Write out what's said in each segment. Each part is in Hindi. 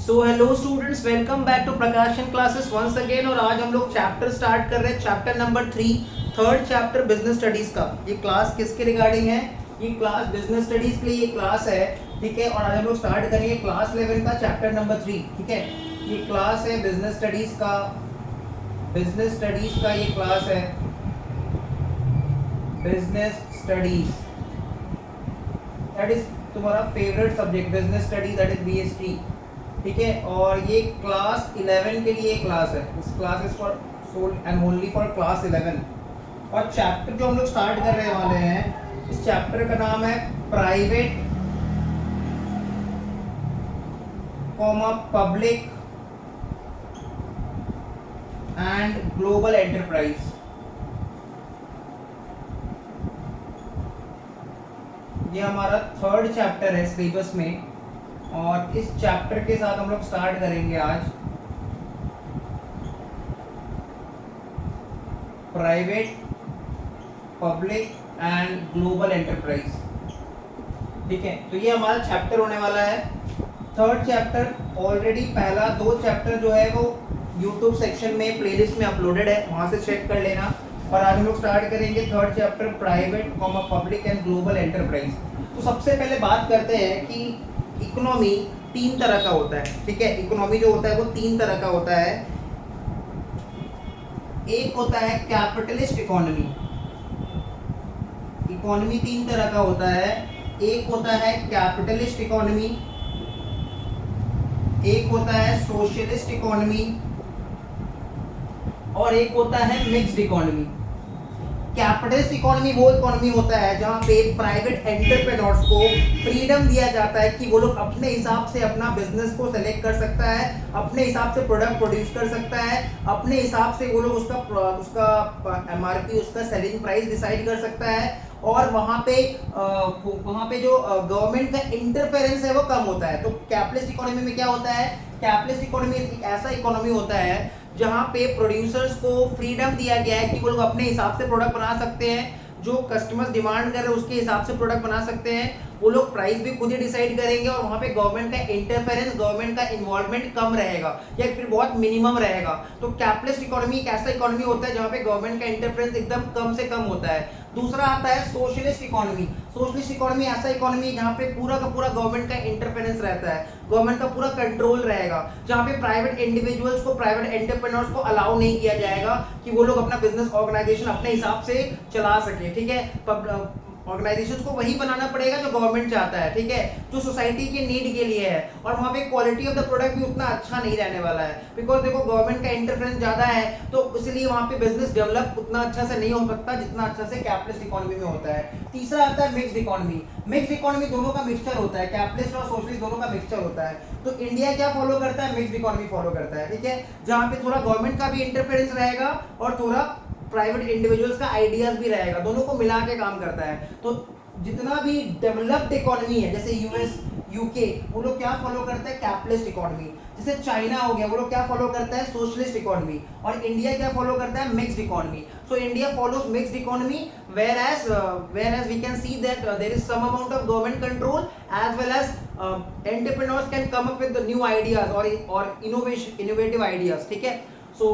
So hello students, welcome back to Prakashan classes once again. और आज हम लोग चैप्टर स्टार्ट कर रहे हैं, chapter number 3, third chapter business studies का। ये क्लास किसके रिगार्डिंग है? ये क्लास बिजनेस स्टडीज के लिए ये क्लास है, ठीक है। और आज हम लोग स्टार्ट करेंगे क्लास 11 का चैप्टर नंबर 3, ठीक है। ये क्लास है बिजनेस स्टडीज का, बिजनेस स्टडीज का ये क्लास है, बिजनेस स्टडीज, दैट इज तुम्हारा favourite subject business studies, that is BST, ठीक है। और ये क्लास 11 के लिए क्लास है। This class is for sole and only for class 11। और चैप्टर जो हम लोग स्टार्ट करने वाले हैं, इस चैप्टर का नाम है private public and global enterprise. ये हमारा थर्ड चैप्टर है सिलेबस में, और इस चैप्टर के साथ हम लोग स्टार्ट करेंगे आज private public and global enterprise, ठीक है। तो ये हमारा चैप्टर होने वाला है थर्ड चैप्टर। ऑलरेडी पहला 2 चैप्टर जो है वो यूट्यूब सेक्शन में प्लेलिस्ट में अपलोडेड है, वहां से चेक कर लेना। और आज हम लोग स्टार्ट करेंगे third chapter private public and global enterprise. तो सबसे पहले बात करते हैं कि इकोनॉमी 3 तरह का होता है, ठीक है। इकोनॉमी जो होता है वो 3 तरह का होता है। एक होता है कैपिटलिस्ट इकोनॉमी, इकोनॉमी 3 तरह का होता है। एक होता है कैपिटलिस्ट इकोनॉमी, एक होता है सोशलिस्ट इकोनॉमी, और एक होता है मिक्स्ड इकोनॉमी। कैपिटलिस्ट इकोनॉमी वो इकोनॉमी होता है जहां पे प्राइवेट एंटरप्रेन्योर्स को फ्रीडम दिया जाता है कि वो लोग अपने हिसाब से अपना बिजनेस को सेलेक्ट कर सकता है, अपने हिसाब से प्रोडक्ट प्रोड्यूस कर सकता है, अपने हिसाब से वो लोग उसका MRP, उसका सेलिंग प्राइस डिसाइड कर सकता है। और वहाँ पे जो गवर्नमेंट का इंटरफेरेंस है वो कम होता है। तो कैपिटलिस्ट इकोनॉमी में क्या होता है? कैपिटलिस्ट इकोनॉमी एक ऐसा इकोनॉमी होता है जहाँ पे प्रोड्यूसर्स को फ्रीडम दिया गया है कि वो लोग अपने हिसाब से प्रोडक्ट बना सकते हैं, जो कस्टमर्स डिमांड कर रहे हैं उसके हिसाब से प्रोडक्ट बना सकते हैं। वो लोग प्राइस भी खुद ही डिसाइड करेंगे, और वहाँ पे गवर्नमेंट का इंटरफेरेंस, गवर्नमेंट का इन्वॉल्वमेंट कम रहेगा या फिर बहुत मिनिमम रहेगा। तो कैपिटलिस्ट इकोनॉमी एक ऐसा इकोनॉमी होता है जहाँ पे गवर्नमेंट का इंटरफेरेंस एकदम कम से कम होता है। दूसरा आता है सोशलिस्ट इकोनॉमी। सोशलिस्ट इकोनॉमी ऐसा इकोनॉमी जहाँ पे पूरा का पूरा गवर्नमेंट का इंटरफेरेंस रहता है, गवर्नमेंट का पूरा कंट्रोल रहेगा, जहाँ पे प्राइवेट इंडिविजुअल्स को, प्राइवेट एंटरप्रेन्योर्स को अलाउ नहीं किया जाएगा कि वो लोग अपना बिजनेस ऑर्गेनाइजेशन अपने हिसाब से चला सके, ठीक है। ऑर्गेनाइजेशन को वही बनाना पड़ेगा जो गवर्नमेंट चाहता है, ठीक है, जो सोसाइटी के नीड के लिए है। और वहाँ पे क्वालिटी ऑफ द प्रोडक्ट भी उतना अच्छा नहीं रहने वाला है, बिकॉज देखो गवर्नमेंट का इंटरफेरेंस ज्यादा है, तो इसलिए वहाँ पे बिजनेस डेवलप उतना अच्छा से नहीं हो सकता जितना अच्छा से कैपिटलिस्ट इकोनॉमी में होता है। तीसरा आता है मिक्स्ड इकोनॉमी। मिक्स्ड इकोनॉमी दोनों का मिक्सचर होता है, कैपिटलिस्ट और सोशलिस्ट दोनों का मिक्सचर होता है। तो इंडिया क्या फॉलो करता है? मिक्स्ड इकोनॉमी फॉलो करता है, ठीक है, जहाँ पे थोड़ा गवर्नमेंट का भी इंटरफेरेंस रहेगा और थोड़ा प्राइवेट इंडिविजुअल्स का आइडियाज भी रहेगा, दोनों को मिला के काम करता है। तो जितना भी डेवलप्ड इकोनॉमी है, जैसे US, UK, वो लोग क्या फॉलो करते हैं? Capitalist economy. जैसे चाइना हो गया, वो लोग क्या फॉलो करता है? Socialist economy. और इंडिया क्या फॉलो करता है? Mixed economy. So India follows mixed economy, whereas we can see that there is some amount of government control as well as entrepreneurs can come up with the new ideas or innovative ideas, ठीक है। सो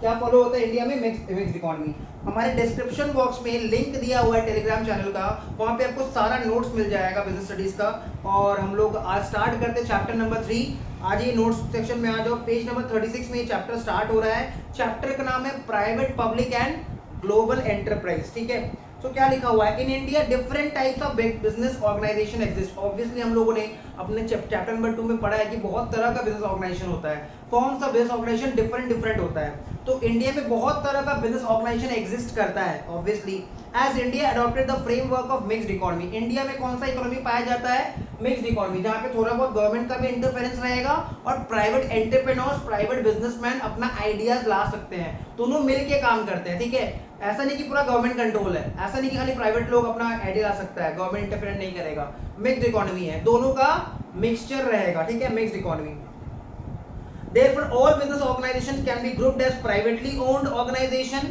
क्या फॉलो होता है इंडिया में? Mixed economy. हमारे डिस्क्रिप्शन बॉक्स में लिंक दिया हुआ है टेलीग्राम चैनल का, वहाँ पे आपको सारा नोट्स मिल जाएगा बिजनेस स्टडीज का। और हम लोग आज स्टार्ट करते हैं चैप्टर नंबर 3। आज ये नोट्स सेक्शन में आ जाओ, पेज नंबर 36 में ये चैप्टर स्टार्ट हो रहा है। चैप्टर का नाम है private public and global enterprise, ठीक है। तो क्या लिखा हुआ है? In India different types of business organization exist. Obviously हम लोगों ने अपने चैप्टर नंबर 2 में पढ़ा है कि बहुत तरह का बिजनेस ऑर्गेनाइजेशन होता है, forms of business organization different होता है। तो इंडिया में बहुत तरह का बिजनेस ऑर्गेनाइजेशन एग्जिस्ट करता है obviously. As India adopted the framework of mixed economy. India में कौन सा इकोनॉमी पाया जाता है? मिक्स्ड इकोनॉमी, जहाँ पे थोड़ा बहुत गवर्नमेंट का भी इंटरफेरेंस रहेगा और प्राइवेट एंटरप्रेन्योर्स, प्राइवेट बिजनेसमैन अपना आइडियाज ला सकते हैं, दोनों मिलके काम करते हैं, ठीक है। ऐसा नहीं कि पूरा गवर्नमेंट कंट्रोल है, ऐसा नहीं कि खाली प्राइवेट लोग अपना आइडिया ला सकता है, गवर्नमेंट इंटरफेरेंस नहीं करेगा। मिक्स्ड इकोनॉमी है, दोनों का मिक्सचर रहेगा, ठीक है, mixed economy. Therefore, all business organizations can be grouped as privately owned organization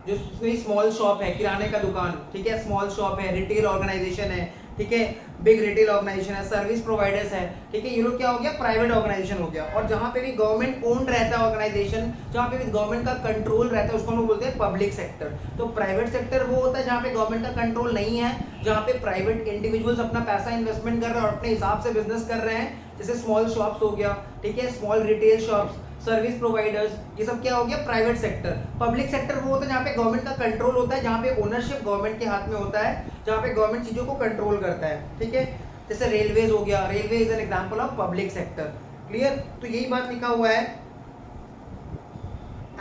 जो स्मॉल शॉप है, किराने का दुकान, ठीक है, स्मॉल शॉप है, रिटेल ऑर्गेनाइजेशन है, ठीक है, बिग रिटेल ऑर्गेनाइजेशन है, सर्विस प्रोवाइडर्स है, ठीक है, ये लोग क्या हो गया, प्राइवेट ऑर्गेनाइजेशन हो गया। और जहां पे भी गवर्नमेंट ओन्ड रहता है ऑर्गेनाइजेशन, जहां पे भी गवर्नमेंट का कंट्रोल रहता है, उसको हम लोग बोलते हैं पब्लिक सेक्टर। तो प्राइवेट सेक्टर वो होता है जहां पे गवर्नमेंट का कंट्रोल नहीं है, जहां पे प्राइवेट इंडिविजुअल्स अपना पैसा इन्वेस्टमेंट कर रहे हैं और अपने हिसाब से बिजनेस कर रहे हैं, जैसे स्मॉल शॉप्स हो गया, ठीक है, small retail shops, service providers, ये सब क्या हो गया, प्राइवेट सेक्टर। पब्लिक सेक्टर वो होता है जहाँ पे गवर्नमेंट का कंट्रोल होता है, जहाँ पे ओनरशिप गवर्नमेंट के हाथ में होता है, जहाँ पे गवर्नमेंट चीजों को कंट्रोल करता है, ठीक है, जैसे रेलवेज हो गया, railway is an example of public sector. Clear? तो यही बात लिखा हुआ है।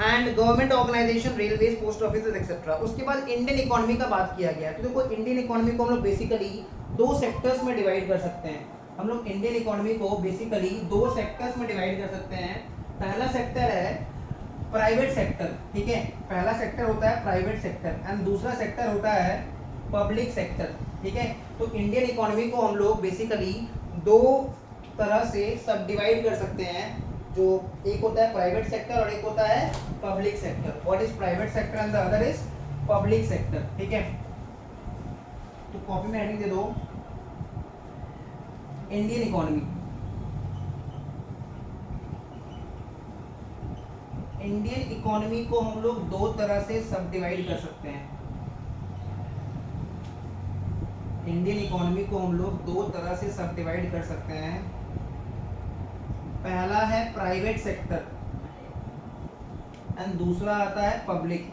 And government organization, railways, post office etcetera. उसके बाद इंडियन इकोनॉमी का बात किया गया है। तो देखो इंडियन इकोनॉमी को हम लोग बेसिकली दो सेक्टर्स में डिवाइड कर सकते हैं। हम लोग इंडियन इकोनॉमी को बेसिकली दो सेक्टर्स में डिवाइड कर सकते हैं। पहला सेक्टर है प्राइवेट सेक्टर, ठीक है, पहला सेक्टर होता है प्राइवेट सेक्टर एंड दूसरा सेक्टर होता है पब्लिक सेक्टर, ठीक है। तो इंडियन इकोनॉमी को हम लोग बेसिकली दो तरह से सब डिवाइड कर सकते हैं, जो एक होता है प्राइवेट सेक्टर और एक होता है public sector. What is private sector and the other is public sector, ठीक है। तो कॉपी में हेडिंग दे दो इंडियन इकोनॉमी। इंडियन इकोनॉमी को हम लोग दो तरह से सब डिवाइड कर सकते हैं। इंडियन इकोनॉमी को हम लोग दो तरह से सब डिवाइड कर सकते हैं। पहला है प्राइवेट सेक्टर एंड दूसरा आता है पब्लिक।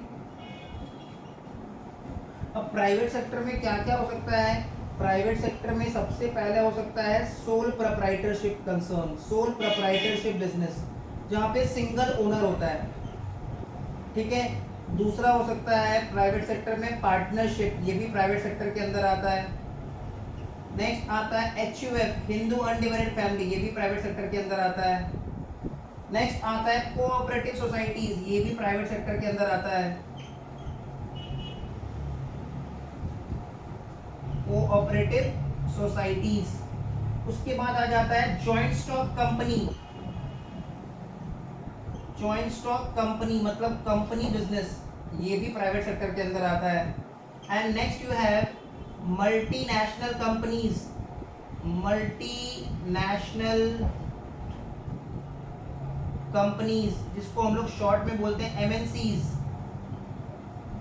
अब प्राइवेट सेक्टर में क्या क्या हो सकता है? प्राइवेट सेक्टर में सबसे पहले हो सकता है sole proprietorship concern, sole proprietorship business, जहां पे सिंगल ओनर होता है, ठीक है। दूसरा हो सकता है प्राइवेट सेक्टर में पार्टनरशिप, ये भी प्राइवेट सेक्टर के अंदर आता है। नेक्स्ट आता है HUF, हिंदू अनडिवाइडेड फैमिली, ये भी प्राइवेट सेक्टर के अंदर आता है। नेक्स्ट आता है कोऑपरेटिव सोसाइटीज, ये भी प्राइवेट सेक्टर के अंदर आता है। Cooperative societies. उसके बाद आ जाता है joint stock company, joint stock company मतलब कंपनी बिजनेस, ये भी प्राइवेट सेक्टर के अंदर आता है। And next you have multinational companies, multinational companies जिसको हम लोग शॉर्ट में बोलते हैं MNCs,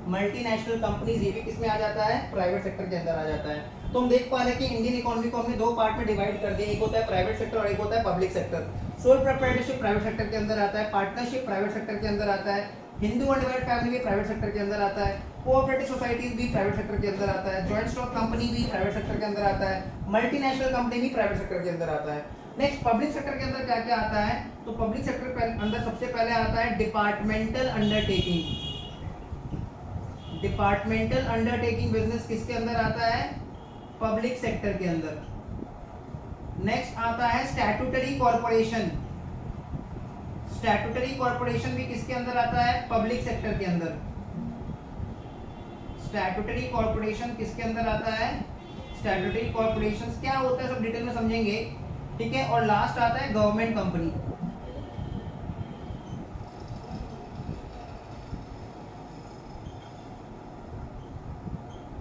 मल्टीनेशनल कंपनीज, ये भी किसमें आ जाता है? प्राइवेट सेक्टर के अंदर आ जाता है। तो हम देख पा रहे हैं कि इंडियन इकोनॉमी को हमने दो पार्ट में डिवाइड कर दिया, एक होता है प्राइवेट सेक्टर और एक होता है public sector. Sole proprietorship private sector के अंदर आता है, पार्टनरशिप प्राइवेट सेक्टर के अंदर आता है, हिंदू अनडिवाइडेड फैमिली भी प्राइवेट सेक्टर के अंदर आता है, कोऑपरेटिव सोसाइटीज भी प्राइवेट सेक्टर के अंदर आता है, जॉइंट स्टॉक कंपनी भी प्राइवेट सेक्टर के अंदर आता है, मल्टीनेशनल कंपनी भी प्राइवेट सेक्टर के अंदर आता है। नेक्स्ट पब्लिक सेक्टर के अंदर क्या क्या आता है? तो पब्लिक सेक्टर के अंदर सबसे पहले आता है departmental undertaking. Departmental undertaking business किसके अंदर आता है? पब्लिक सेक्टर के अंदर। नेक्स्ट आता है स्टैट्यूटरी कॉर्पोरेशन, स्टैट्यूटरी कॉर्पोरेशन भी किसके अंदर आता है? पब्लिक सेक्टर के अंदर। स्टैट्यूटरी कॉर्पोरेशन किसके अंदर आता है? स्टैट्यूटरी कॉर्पोरेशन क्या होता है सब डिटेल में समझेंगे, ठीक है। और लास्ट आता है गवर्नमेंट कंपनी,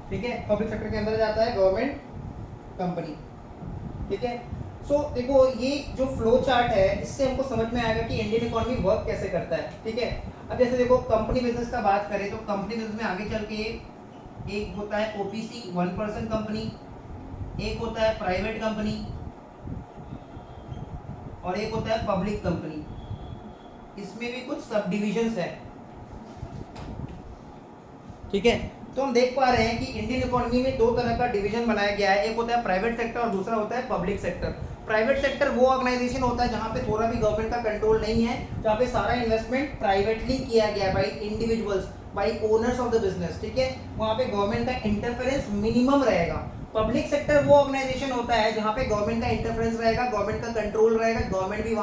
ठीक है। पब्लिक सेक्टर के अंदर जाता है गवर्नमेंट कंपनी, ठीक है। सो देखो ये जो फ्लो चार्ट है इससे हमको समझ में आएगा कि इंडियन इकोनॉमी वर्क कैसे करता है, ठीक है। अब जैसे देखो कंपनी बिजनेस का बात करें तो कंपनी बिजनेस में आगे चल के एक होता है OPC 1% कंपनी, एक होता है प्राइवेट कंपनी और एक होता है पब्लिक कंपनी। इसमें भी कुछ सब डिविजन्स है, ठीक है। तो हम देख पा रहे हैं कि इंडियन इकोनॉमी में दो तरह का डिवीजन बनाया गया है, एक होता है प्राइवेट सेक्टर और दूसरा होता है पब्लिक सेक्टर। प्राइवेट सेक्टर वो ऑर्गेनाइजेशन होता है जहां पे थोड़ा भी गवर्नमेंट का कंट्रोल नहीं है, जहां पे सारा इन्वेस्टमेंट प्राइवेटली किया गया by individuals, by owners of the business, ठीक है। वहां पे गवर्नमेंट का इंटरफेरेंस मिनिमम रहेगा। पब्लिक सेक्टर वो ऑर्गेनाइजेशन होता है जहां पे गवर्नमेंट का इंटरफेरेंस रहेगा, गवर्नमेंट का कंट्रोल रहेगा, गवर्नमेंट भी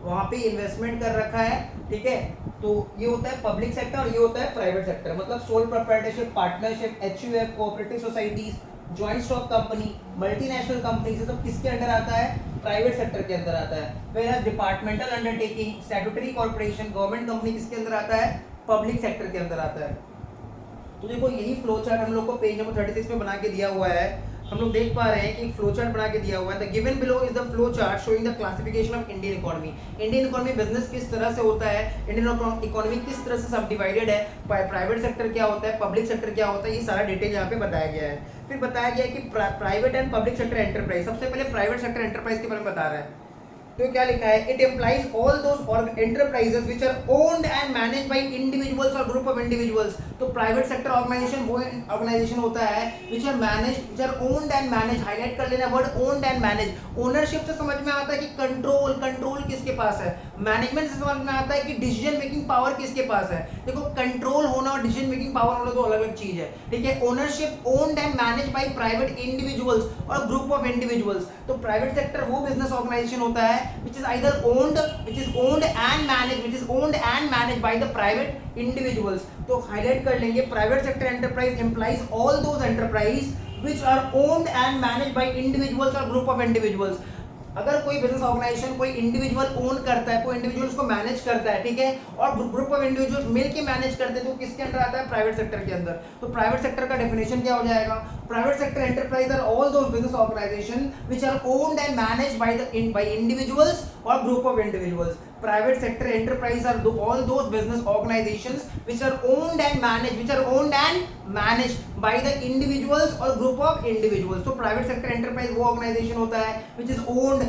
वहां पे इन्वेस्टमेंट कर रखा है, ठीक है। तो ये होता है पब्लिक सेक्टर और ये होता है प्राइवेट सेक्टर, मतलब sole proprietorship, partnership, HUF, cooperative societies, joint stock company, multinational company, से सब किसके अंडर आता है? प्राइवेट सेक्टर के अंदर आता है। फिर departmental undertaking, statutory corporation, government company किसके अंदर आता है? पब्लिक सेक्टर के अंदर आता है। तो देखो यही फ्लो चार्ट हम लोग को पेज नंबर 36 में बना के दिया हुआ है। हम लोग देख पा रहे हैं कि एक फ्लो चार्ट बना के दिया हुआ है। The given below is the flow chart showing the classification of Indian economy. Indian economy business किस तरह से होता है, इंडियन इकोनॉमी किस तरह से सब डिवाइडेड है, प्राइवेट सेक्टर क्या होता है, पब्लिक सेक्टर क्या होता है, ये सारा डिटेल यहाँ पे बताया गया है। फिर बताया गया कि private and public sector enterprise. सबसे पहले प्राइवेट सेक्टर एंटरप्राइज के बारे में बता रहा है। तो क्या लिखा है, it employs all those enterprises which are owned and managed by individuals और ग्रुप ऑफ इंडिविजुअल्स। तो प्राइवेट सेक्टर ऑर्गेनाइजेशन वो ऑर्गेनाइजेशन होता है which are managed, which are owned and manage. Highlight कर लेना word owned and manage. Ownership से समझ में आता है कि कंट्रोल किसके पास है। मैनेजमेंट से समझ में आता है कि डिसीजन मेकिंग पावर किसके पास है। देखो कंट्रोल होना और डिसीजन मेकिंग पावर होना तो अलग अलग चीज है, ठीक है। Ownership owned and manage by private individuals और ग्रुप ऑफ इंडिविजुअल्स। तो प्राइवेट सेक्टर वो बिजनेस ऑर्गेनाइजेशन होता है which is either owned and managed by the private individuals। तो हाईलाइट कर लेंगे, private sector enterprise employs all those enterprise which are owned and managed by individuals और group of individuals। अगर कोई बिजनेस ऑर्गेनाइजेशन कोई इंडिविजुअल ओन करता है, कोई इंडिविजुअल उसको मैनेज करता है, ठीक है, और ग्रुप ऑफ इंडिविजुअल्स मिलके मैनेज करते हैं, तो किसके अंदर आता है, प्राइवेट सेक्टर के अंदर। तो प्राइवेट सेक्टर का डेफिनेशन क्या हो जाएगा, private sector enterprise are all those business organisation which are owned and managed by individuals और group of individuals. Private sector enterprise are all those business organizations which are owned and managed by the individuals or group of individuals। तो private sector enterprise वो organization होता है which is owned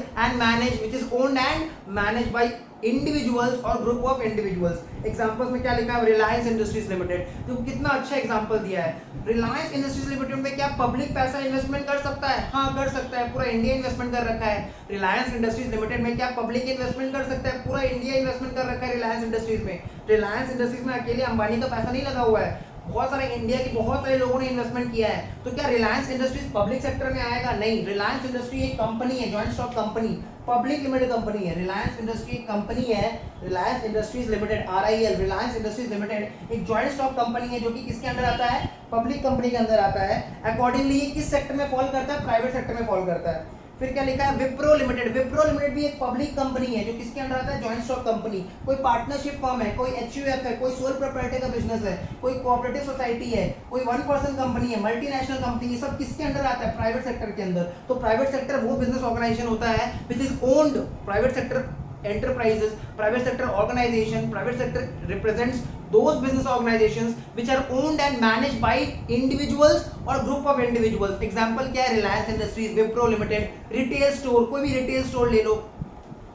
and managed by individuals और ग्रुप ऑफ इंडिविजुअल्स। एग्जांपल्स में क्या लिखा है, रिलायंस इंडस्ट्रीज लिमिटेड। तो कितना अच्छा एग्जांपल दिया है। रिलायंस इंडस्ट्रीज लिमिटेड में क्या पब्लिक पैसा इन्वेस्टमेंट कर सकता है? हाँ कर सकता है, पूरा इंडिया इन्वेस्टमेंट कर रखा है। रिलायंस इंडस्ट्रीज लिमिटेड में क्या पब्लिक इन्वेस्टमेंट कर सकता है? पूरा इंडिया इन्वेस्टमेंट कर रखा है रिलायंस इंडस्ट्रीज में। रिलायंस इंडस्ट्रीज में अकेले अंबानी का पैसा नहीं लगा हुआ है, बहुत सारे इंडिया के बहुत सारे लोगों ने इन्वेस्टमेंट किया है। तो क्या रिलायंस इंडस्ट्रीज पब्लिक सेक्टर में आएगा? नहीं। रिलायंस इंडस्ट्री एक कंपनी है, joint stock company, public limited company है। रिलायंस इंडस्ट्री एक कंपनी है, Reliance industries limited RIL, Reliance industries limited एक जॉइंट स्टॉक कंपनी है जो कि किसके अंदर आता है, पब्लिक कंपनी के अंदर आता है। अकॉर्डिंगली ये किस सेक्टर में फॉल करता है, प्राइवेट सेक्टर में फॉल करता है। फिर क्या लिखा है, विप्रो लिमिटेड। विप्रो लिमिटेड भी एक पब्लिक कंपनी है जो किसके अंदर आता है, जॉइंट स्टॉक कंपनी। कोई पार्टनरशिप फर्म है, कोई HUF है, कोई सोल प्रोप्राइटर का बिजनेस है, कोई कोऑपरेटिव सोसाइटी है, कोई वन पर्सन कंपनी है, मल्टीनेशनल कंपनी, ये सब किसके अंदर आता है, प्राइवेट सेक्टर के अंदर। तो प्राइवेट सेक्टर वो बिजनेस ऑर्गेनाइजेशन होता है which is owned, private sector enterprises, private sector organization, private sector represents those business organizations which are owned and managed by individuals or group of individuals। example क्या है, Reliance industries, Wipro limited, retail store, कोई भी रिटेल स्टोर ले लो,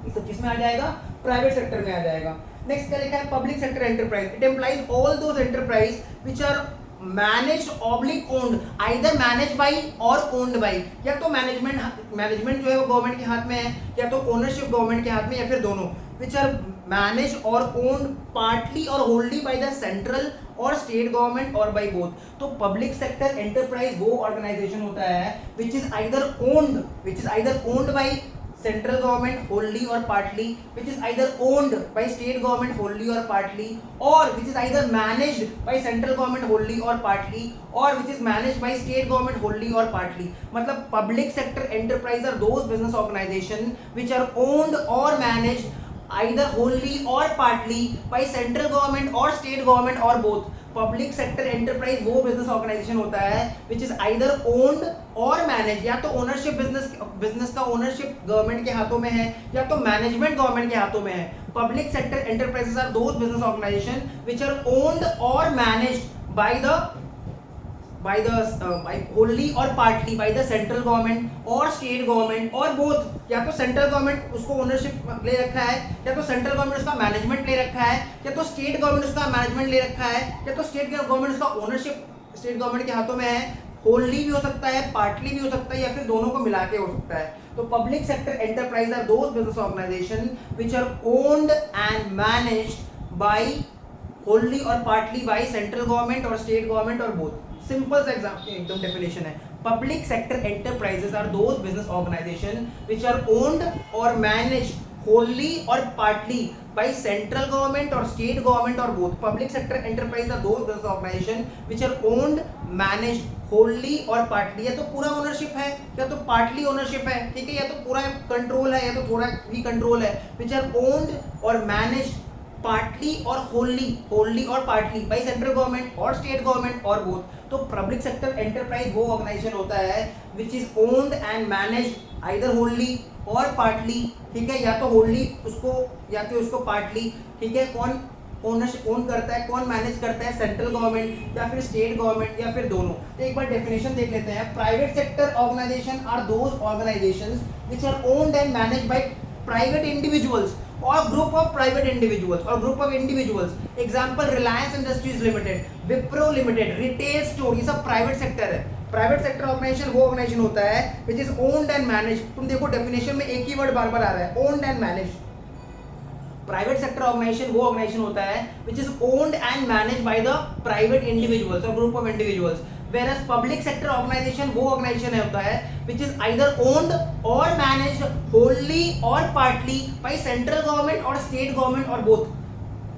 ये सब किसमें आ जाएगा, प्राइवेट सेक्टर में आ जाएगा। नेक्स्ट क्या लिखा है, public sector enterprise. It employs all those enterprise which are managed oblique owned, either manage by और ओन्ड बाई। या तो मैनेजमेंट जो है वो गवर्नमेंट के हाथ में है, या तो ओनरशिप गवर्नमेंट के हाथ में, या फिर दोनों। विच आर मैनेज और ओन्ड पार्टली और होल्डली बाय द सेंट्रल और स्टेट गवर्नमेंट और बाय बोथ। तो पब्लिक सेक्टर एंटरप्राइज वो ऑर्गेनाइजेशन होता है which is either owned by central government wholly or partly, which is either owned by state government wholly or partly, or which is either managed by central government wholly or partly, or which is managed by state government wholly or partly। मतलब public sector enterprise are those business organization which are owned or managed either wholly or partly by central government or state government or both। Public sector enterprise वो बिजनेस ऑर्गेनाइजेशन होता है विच इज आइदर ओन्ड और मैनेज, या तो ओनरशिप बिजनेस का ओनरशिप गवर्नमेंट के हाथों में है, या तो मैनेजमेंट गवर्नमेंट के हाथों में है। Public sector enterprises are those business organization which are owned और managed by wholly or partly by the central government or state government or both। या तो सेंट्रल गवर्नमेंट उसको ओनरशिप ले रखा है, या तो सेंट्रल गवर्नमेंट उसका मैनेजमेंट ले रखा है, या तो स्टेट गवर्नमेंट उसका मैनेजमेंट ले रखा है, या तो स्टेट गवर्नमेंट उसका ओनरशिप स्टेट गवर्नमेंट के हाथों में है। होल्ली भी हो सकता है, पार्टली भी हो सकता है, या फिर दोनों को मिला के हो सकता है। तो public sector enterprise are those business organization which are owned and managed by wholly और पार्टली बाय सेंट्रल गवर्नमेंट और स्टेट गवर्नमेंट और बोथ। सिंपल सा एकदम डेफिनेशन है। Public sector enterprises are those business organization which are owned और managed wholly or partly by central government or state government or both। public sector enterprise are those business organization which are owned managed wholly or partly, या तो पूरा ओनरशिप है या तो पार्टली ओनरशिप है, ठीक है, या तो पूरा कंट्रोल है या तो थोड़ा भी कंट्रोल है। which are owned or managed partly और होल्ली और पार्टली बाय सेंट्रल गवर्नमेंट और स्टेट गवर्नमेंट और बोथ। तो पब्लिक सेक्टर एंटरप्राइज वो ऑर्गेनाइजेशन होता है which is owned and manage either होल्ली और पार्टली, ठीक है, या तो होल्ली उसको या फिर उसको पार्टली, ठीक है। कौन ओनरशिप ओन करता है, कौन मैनेज करता है, सेंट्रल गवर्नमेंट या फिर स्टेट गवर्नमेंट या फिर दोनों। तो एक बार डेफिनेशन देख लेते हैं। Private sector organization are those organizations which are owned and managed by private individuals और ग्रुप ऑफ प्राइवेट इंडिविजुअल्स और group of individuals. Example Reliance industries limited, Wipro limited, retail store, ये सब प्राइवेट सेक्टर है। प्राइवेट सेक्टर ऑर्गेनाइजेशन वो ऑर्गेनाइजेशन होता है which is owned and manage. तुम देखो डेफिनेशन में एक ही वर्ड बार बार आ रहा है, owned and manage. Private sector organisation वो ऑर्गेनाइजेशन होता है which is owned and managed by the private individuals और group of individuals. whereas public sector organization वो organization होता है which is either owned or managed wholly or partly by central government or state government or both.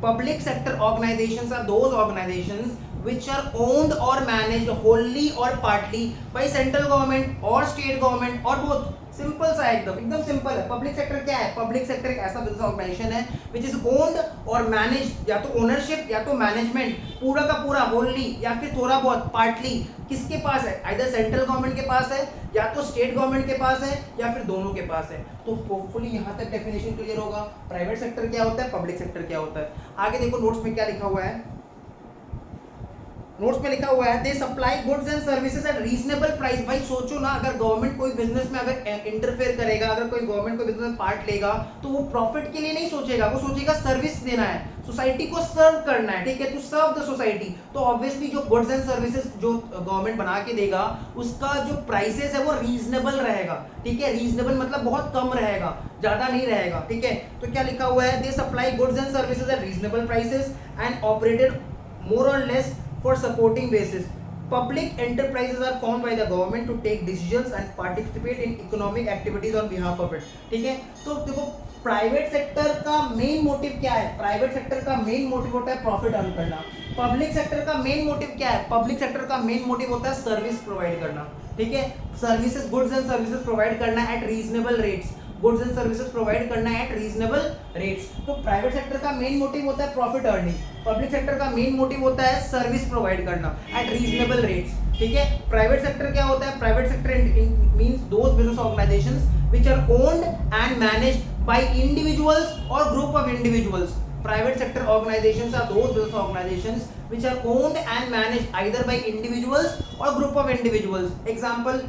Public sector organizations are those organizations which are owned or managed wholly or partly by central government or state government or both. Simple सा एकदम सिंपल है। पब्लिक सेक्टर क्या है? पब्लिक सेक्टर एक ऐसा बिजनेस ऑर्गेनाइजेशन है विच इज ओन्ड और मैनेज, या तो ओनरशिप या तो मैनेजमेंट पूरा का पूरा होल्ली या फिर थोड़ा बहुत पार्टली किसके पास है? आइदर सेंट्रल गवर्नमेंट के पास है या तो स्टेट गवर्नमेंट के पास है या फिर दोनों के पास है। तो होपफुली यहाँ तक डेफिनेशन क्लियर होगा। प्राइवेट सेक्टर क्या होता है, पब्लिक सेक्टर क्या होता है। आगे देखो नोट्स में क्या लिखा हुआ है। नोट्स में लिखा हुआ है they supply goods and services at reasonable price. भाई सोचो ना, अगर गवर्नमेंट कोई बिजनेस में अगर इंटरफेयर करेगा, अगर कोई गवर्नमेंट कोई बिजनेस में पार्ट लेगा तो वो प्रॉफिट के लिए नहीं सोचेगा, वो सोचेगा सर्विस देना है, सोसाइटी को सर्व करना है, ठीक है, टू सर्व द सोसाइटी। तो ऑब्वियसली जो गुड्स एंड सर्विसेज जो गवर्नमेंट बना के देगा उसका जो प्राइसेस है वो रीजनेबल रहेगा, ठीक है। रीजनेबल मतलब बहुत कम रहेगा, ज्यादा नहीं रहेगा, ठीक है। तो क्या लिखा हुआ है, they supply goods and services at reasonable prices and operated more or less for supporting basis. Public enterprises are formed by the government to take decisions and participate in economic activities on behalf of it. ठीक है, तो देखो प्राइवेट सेक्टर का मेन मोटिव क्या है? प्राइवेट सेक्टर का मेन मोटिव होता है प्रॉफिट अर्न करना। पब्लिक सेक्टर का मेन मोटिव क्या है? पब्लिक सेक्टर का मेन मोटिव होता है सर्विस प्रोवाइड करना, ठीक है, services, goods and services provide करना at reasonable rates, goods and services provide करना एट रीजनेबल रेट्स। तो प्राइवेट सेक्टर का मेन मोटिव होता है प्रॉफिट अर्निंग, पब्लिक सेक्टर का मेन मोटिव होता है सर्विस प्रोवाइड करना एट रीजनेबल रेट्स, ठीक है। प्राइवेट सेक्टर क्या होता है? Private sector means those business organisations which are owned and managed by individuals और group of individuals. Private sector organizations are those business organizations which are owned and managed either by individuals or group of individuals. Example,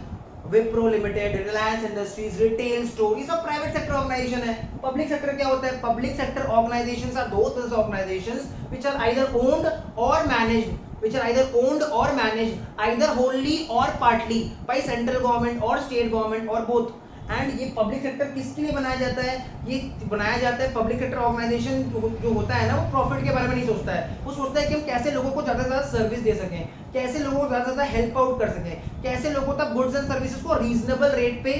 Wipro limited, Reliance industries, retail store, ये सब प्राइवेट सेक्टर ऑर्गेनाइजेशन है। पब्लिक सेक्टर क्या होता है? Public sector organizations are those business organisations which are either owned और managed, which are either owned or managed either wholly or partly by central government or state government or both. And ये पब्लिक सेक्टर किसके लिए बनाया जाता है? ये बनाया जाता है पब्लिक सेक्टर ऑर्गेनाइजेशन जो होता है ना, वो प्रॉफिट के बारे में नहीं सोचता है, वो सोचता है कि हम कैसे लोगों को ज़्यादा से ज़्यादा सर्विस दे सकें, कैसे लोगों को ज़्यादा से ज़्यादा हेल्प आउट कर सकें, कैसे लोगों तक गुड्स एंड सर्विसेज को रीजनेबल रेट पे,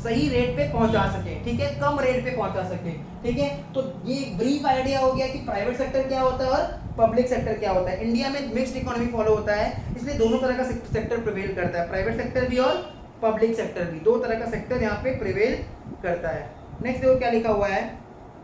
सही रेट पे पहुंचा सकें, ठीक है, कम रेट पे पहुंचा सकें, ठीक है। तो ये ब्रीफ आइडिया हो गया कि प्राइवेट सेक्टर क्या होता है और पब्लिक सेक्टर क्या होता है। इंडिया में मिक्स्ड इकोनॉमी फॉलो होता है, इसलिए दोनों तरह का सेक्टर प्रिवेल करता है, प्राइवेट सेक्टर भी और पब्लिक सेक्टर भी, दो तरह का सेक्टर यहाँ पे प्रिवेल करता है। नेक्स्ट देखो क्या लिखा हुआ है,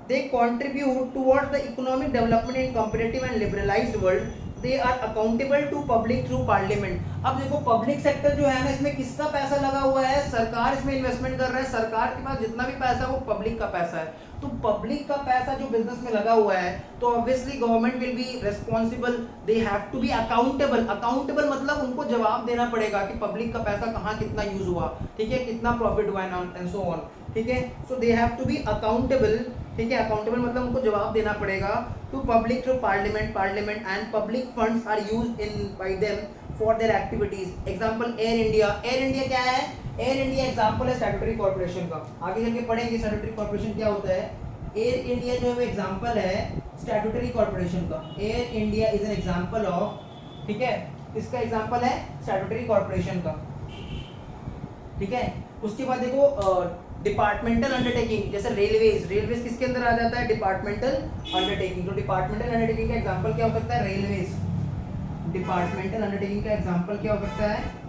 they contribute towards the economic development in competitive and liberalised world, they are accountable to public through parliament. अब देखो पब्लिक सेक्टर जो है ना, इसमें किसका पैसा लगा हुआ है? सरकार इसमें इन्वेस्टमेंट कर रहा है, सरकार के पास जितना भी पैसा है वो पब्लिक का पैसा है। तो पब्लिक का पैसा जो बिजनेस में लगा हुआ है, तो obviously government will be responsible, they have to be accountable. Accountable मतलब उनको जवाब देना पड़ेगा कि पब्लिक का पैसा कहाँ कितना यूज हुआ, ठीक है, कितना प्रॉफिट हुआ एंड सो ऑन, ठीक है। So they have to be accountable, ठीक है, अकाउंटेबल मतलब उनको जवाब देना पड़ेगा to public through parliament and public funds are used in by them for their activities. Example Air India, Air India क्या है? एयर इंडिया एग्जांपल है स्टैट्यूटरी कॉर्पोरेशन का, आगे चल के पढ़ेंगे स्टैट्यूटरी कॉर्पोरेशन क्या होता है। एयर इंडिया जो है एग्जांपल है स्टैट्यूटरी कॉर्पोरेशन का, air India is an example of, ठीक है, इसका एग्जांपल है स्टैट्यूटरी कॉर्पोरेशन का, ठीक है। उसके बाद देखो डिपार्टमेंटल अंडरटेकिंग, जैसे रेलवेज, रेलवेज किसके अंदर आ जाता है? Departmental undertaking. तो डिपार्टमेंटल अंडरटेकिंग का एग्जांपल क्या हो सकता है? रेलवेज। डिपार्टमेंटल अंडरटेकिंग का एग्जांपल क्या हो सकता है?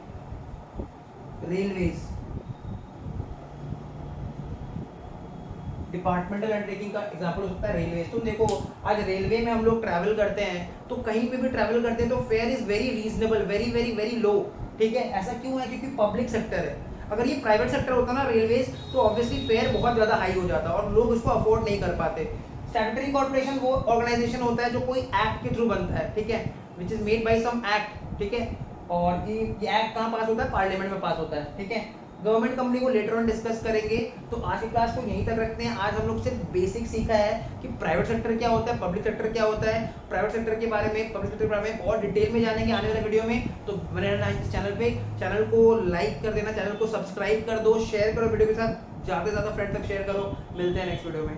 रेलवेज। डिपार्टमेंटल अंडरटेकिंग का एग्जांपल हो सकता है रेलवे। तुम देखो आज रेलवे में हम लोग ट्रैवल करते हैं तो कहीं पे भी ट्रैवल करते हैं तो fair is very reasonable, very very very low, ठीक है। ऐसा क्यों है? क्योंकि पब्लिक सेक्टर है। अगर ये प्राइवेट सेक्टर होता ना रेलवेज, तो ऑब्वियसली फेयर बहुत ज़्यादा हाई हो जाता और लोग उसको अफोर्ड नहीं कर पाते। स्टैट्यूटरी कॉर्पोरेशन वो ऑर्गेनाइजेशन होता है जो कोई एक्ट के थ्रू बनता है, ठीक है, which is made by some act, ठीक है। और ये एक्ट कहाँ पास होता है? पार्लियामेंट में पास होता है, ठीक है। गवर्नमेंट कंपनी को लेटर ऑन डिस्कस करेंगे। तो आज की क्लास को यहीं तक रखते हैं। आज हम लोग सिर्फ बेसिक सीखा है कि प्राइवेट सेक्टर क्या होता है, पब्लिक सेक्टर क्या होता है। प्राइवेट सेक्टर के बारे में, पब्लिक सेक्टर के बारे में और डिटेल में जानेंगे आने वाले वीडियो में। तो बने रहना इस चैनल पे, चैनल को लाइक कर देना, चैनल को सब्सक्राइब कर दो, शेयर करो वीडियो के साथ, ज़्यादा से ज़्यादा फ्रेंड तक शेयर करो। मिलते हैं नेक्स्ट वीडियो में।